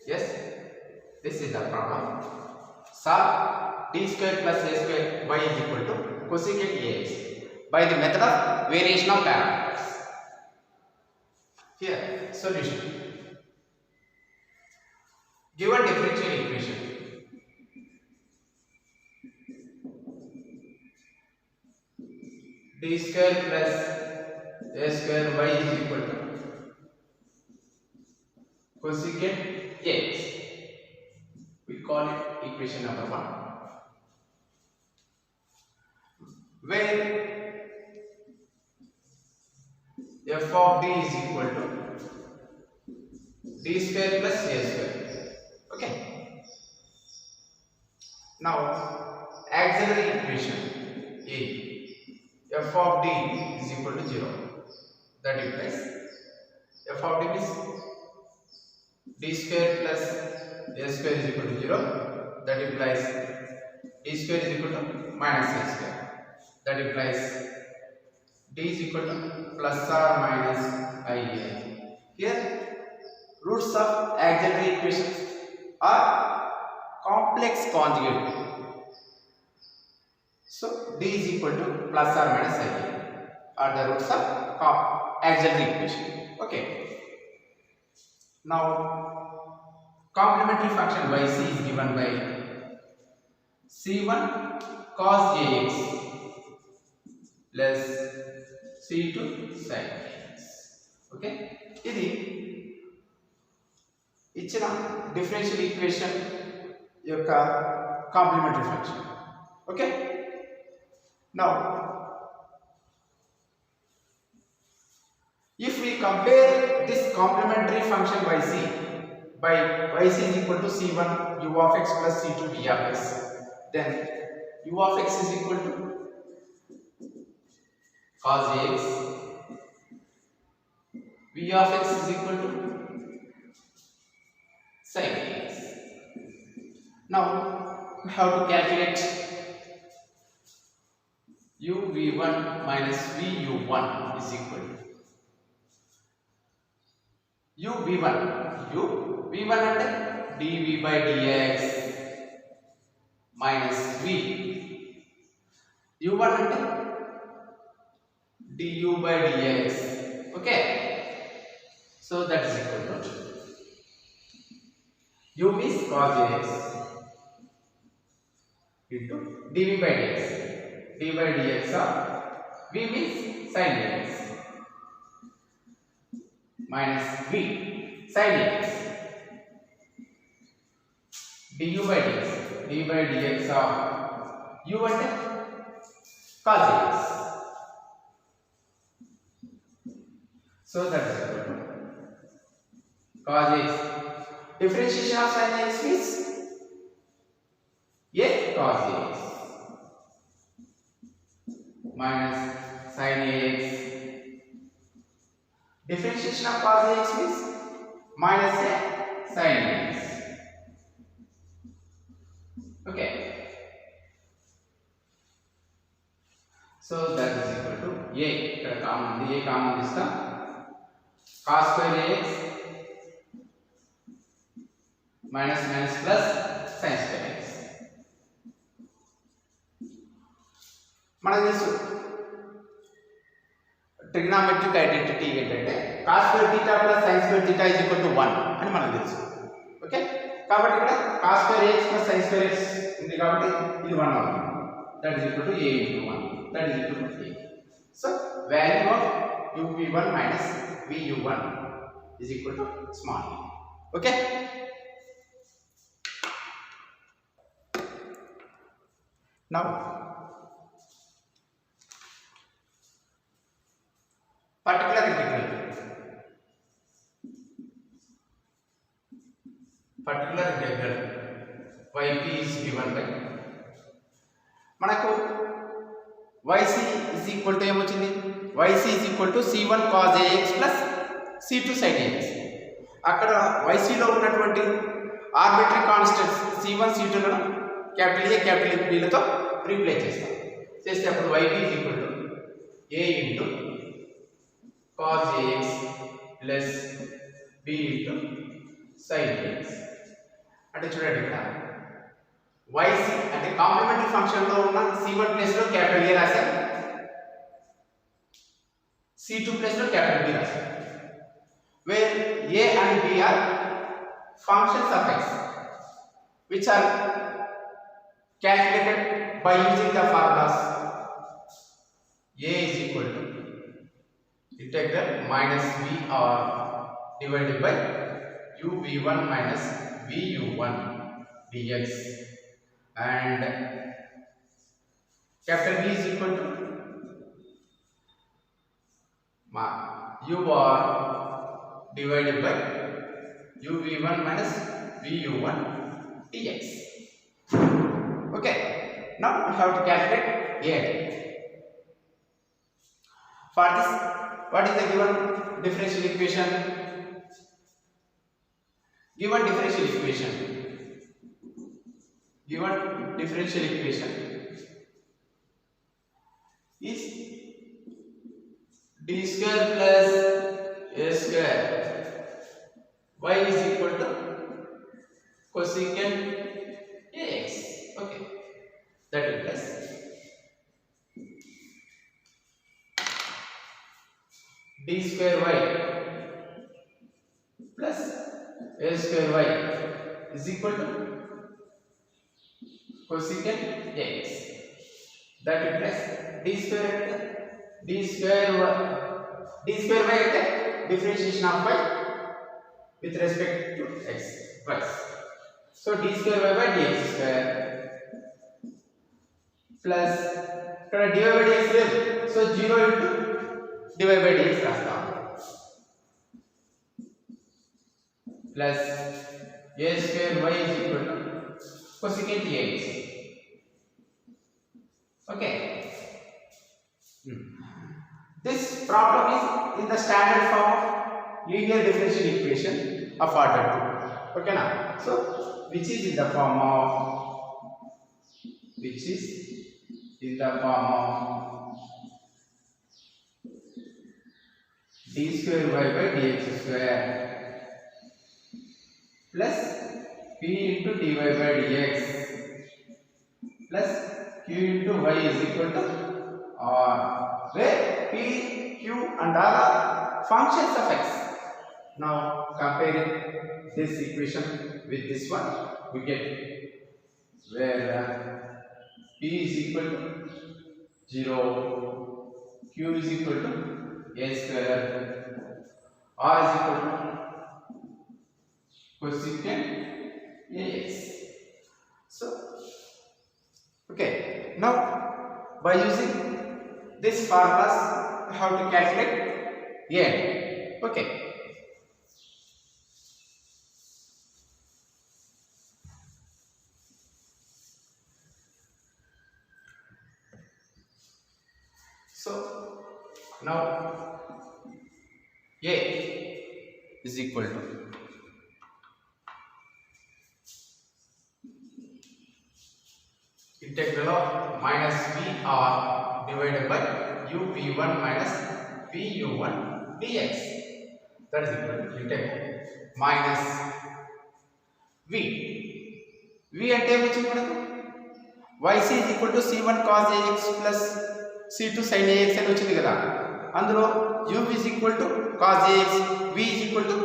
Yes, this is the problem. Solve d square plus a square y is equal to cosecant ax by the method of variation of parameters. Here, solution. Given differential equation, d square plus a square y is equal to cosecant ax. We call it equation number 1. Where f of d is equal to d square plus a square. Okay. Now auxiliary equation a, f of d is equal to 0. That implies f of d is d square plus a square is equal to 0. That implies d square is equal to minus a square. That implies d is equal to plus or minus ia. Here roots of auxiliary equations are complex conjugate. So d is equal to plus or minus ia are the roots of auxiliary equation. Okay. Now complementary function yc is given by c1 cos ax plus c2 sin ax. Okay, ఇది ఇచ్చిన differential equation యొక్క complementary function. Okay, now if we compare this complementary function yc by yc is equal to c1 u of x plus c2 v of x, then u of x is equal to cos ax, v of x is equal to sin ax. Now we have to calculate u v1 minus v u1 is equal to u v1 అంటే dv by dx minus v, u1 అంటే du by dx. Okay, so that is equal to u means cos ax into dv by dx, d by dx of v means sin ax minus v sin ax du by dx, d by dx of u అంటే cos ax. So that is equal to cos ax, differentiation of sin ax is a cos ax minus sin ax, differentiation of cos ax is minus a sin ax. Okay, so that is equal to a, ఇక్కడ common ఉంది, a common తీస్తాం, cos square ax minus minus plus sin square ax. మనకు తెలుసు trigonometric identity ఏంటంటే cos square theta plus sin square theta is equal to 1 అని మనకు తెలుసు. Okay, కాబట్టి ఇక్కడ cos square ax plus sin square ax ఉంది కాబట్టి ఇది 1 అవుతుంది. That is equal to a into 1. That is equal to a. So value of uv1 minus vu1 is equal to small e. Okay, now particular integral yp is given by మనకు yc is equal to ఏమొచ్చింది, yc is equal to c1 cos ax plus c2 sin ax. అక్కడ yc లో ఉన్నటువంటి arbitrary constants c1 c2 లను capital A capital B లతో replace చేస్తాం. చేస్తే అప్పుడు yp is equal to a into cos ax plus b into sin ax. అంటే చూడండి ఇక్కడ yc అంటే కాంప్లిమెంటరీ ఫంక్షన్ లో ఉన్న c1 ప్లేస్ లో క్యాపిటల్ A రాశాం, c2 ప్లేస్ లో capital B రాశాం. where a and b are functions of x which are calculated by using the formulas. A is equal to integral minus v r divided by uv1 minus vu1 dx, and capital B is equal to u r divided by uv1 minus vu1 dx. Okay, now we have to calculate A. For this, what is the given differential equation? Given differential equation is d square plus a square y is equal to cosecant ax. Okay, that will plus d square y plus a square y is equal to cosecant ax. That will plus d square y అంటే differentiation of y with respect to x plus, so d square y by dx square plus ఇక్కడ dy by dx లేదు, so 0 into dy by dx రాస్తాం plus a square y is equal to cosecant ax. Okay, this problem is in the standard form of linear differential equation of order 2. Okay now, so which is in the form of d square y by dx square plus p into dy by dx plus q into y is equal to r, where p, q and r are functions of x. Now comparing this equation with this one, we get where p is equal to 0, q is equal to a square, r is equal to cosecant ax. So okay, now by using this formulas how to calculate a. Okay, so now a is equal to integral of minus v r divided by uv1 minus vu1 dx. That is equal to integral minus v అంటే ఏమొచ్చింది మనకు yc is equal to c1 cos ax plus c2 sin ax అని వచ్చింది కదా, అందులో u is equal to cos ax, v is equal to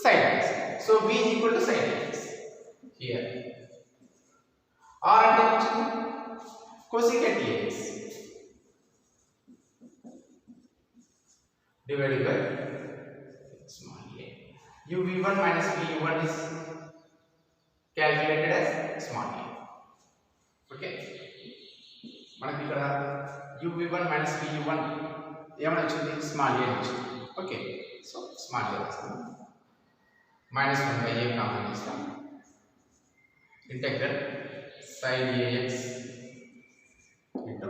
sin ax, so v is equal to sin ax here. r అంటే ఏమొచ్చింది cosecant ax divided by small a. uv1 minus vu1 is calculated as small a. Okay, మనకి ఇక్కడ uv1 minus vu1 ఏమని వచ్చింది, small a వచ్చింది. Okay, so small a వస్తుంది, minus 1 by a common చేస్తాం, integral sin ax into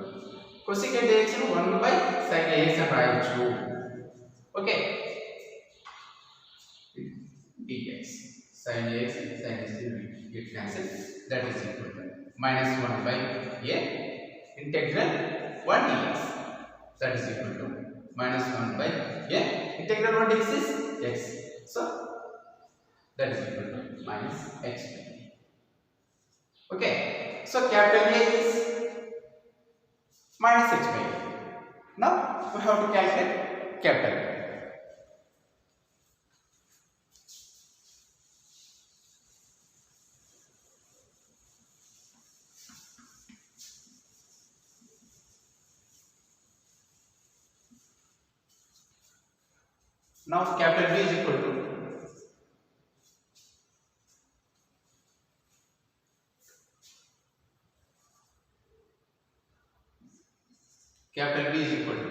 cosecant ax ను 1 by sin ax అని రాయొచ్చు. Okay, dx sin ax get cancel, that is equal to minus 1 by a integral 1 dx, that is equal to minus 1 by a integral 1 dx is x, so that is equal to minus x. Okay, so capital A is minus h by a. Now we have to calculate capital A. Now capital B is equal to capital B is equal to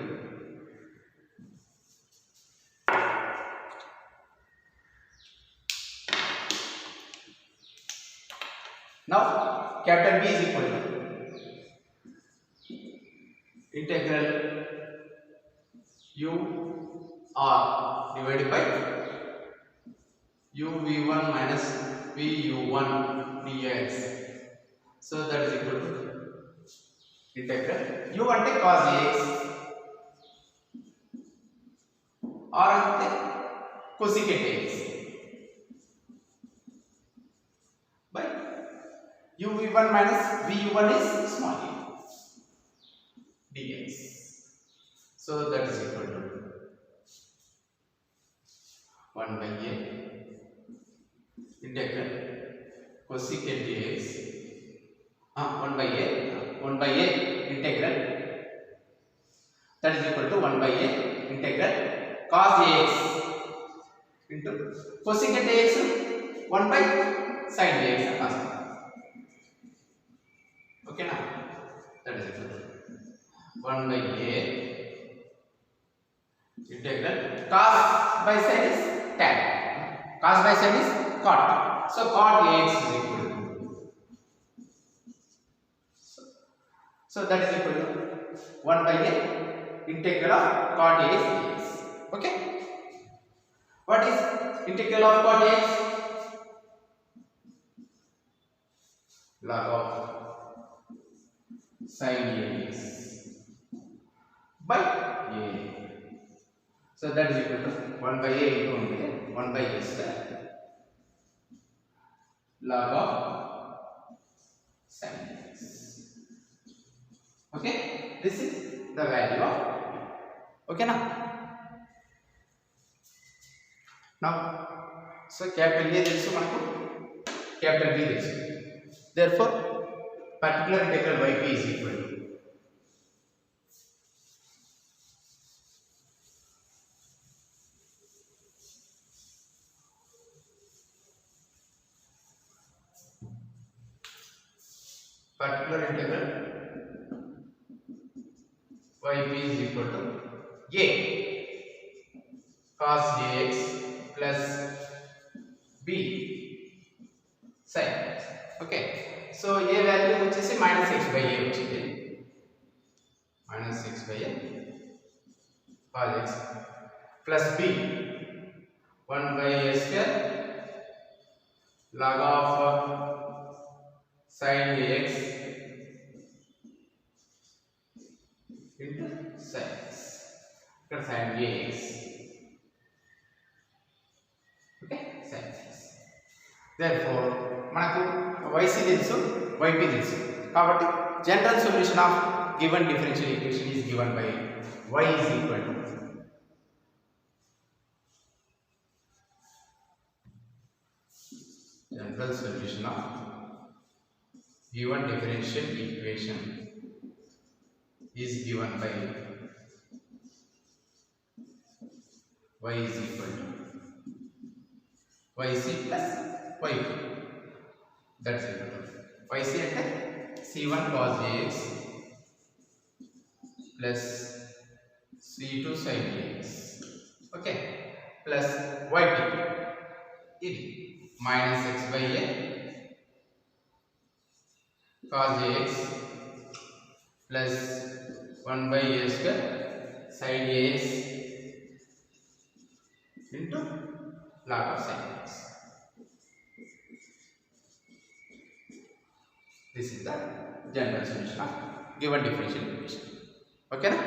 now capital B is equal to integral u r divided by uv1 minus vu1 dx. So that is equal to integral u ante cos ax r ante cosecant ax by uv1 minus vu1 is small a dx. So that is equal to 1 by a integral cosecant ax 1 by a integral that is equal to 1 by a integral cos ax into cosecant ax 1 by sin ax. Okay now that is equal to 1 by a integral cos by sin is tan, cos by sin is cot. So cot ax is equal to so that is equal to 1 by a integral of cot ax dx. Okay, what is integral of cot ax? Log of sin ax by a. So that is equal to 1 by a into 1 by a square log of sin ax. Okay, this is the value of a. Okay now so capital A తెలుసు మనకు, capital B తెలుసు. Therefore particular integral yp is equal to particular integral yp is equal to a cos ax plus b sin ax. Okay, so a value వచ్చేసి minus x by a వచ్చింది, minus x by a cos x plus b 1 by a square log of sin ax into sin x. ఇక్కడ sin ax. Okay, sin x. Therefore మనకు yc తెలుసు, yp తెలుసు కాబట్టి general solution of given differential equation is given by y is equal to general solution of given differential equation is given by y is equal to yc plus yp. That's equal to yc ante c1 cos ax plus c2 sin ax. Okay, plus yp ఇది minus x by a cos ax plus 1 by a square sin ax into log of sin ax. This is the general solution of given differential equation. Okay na?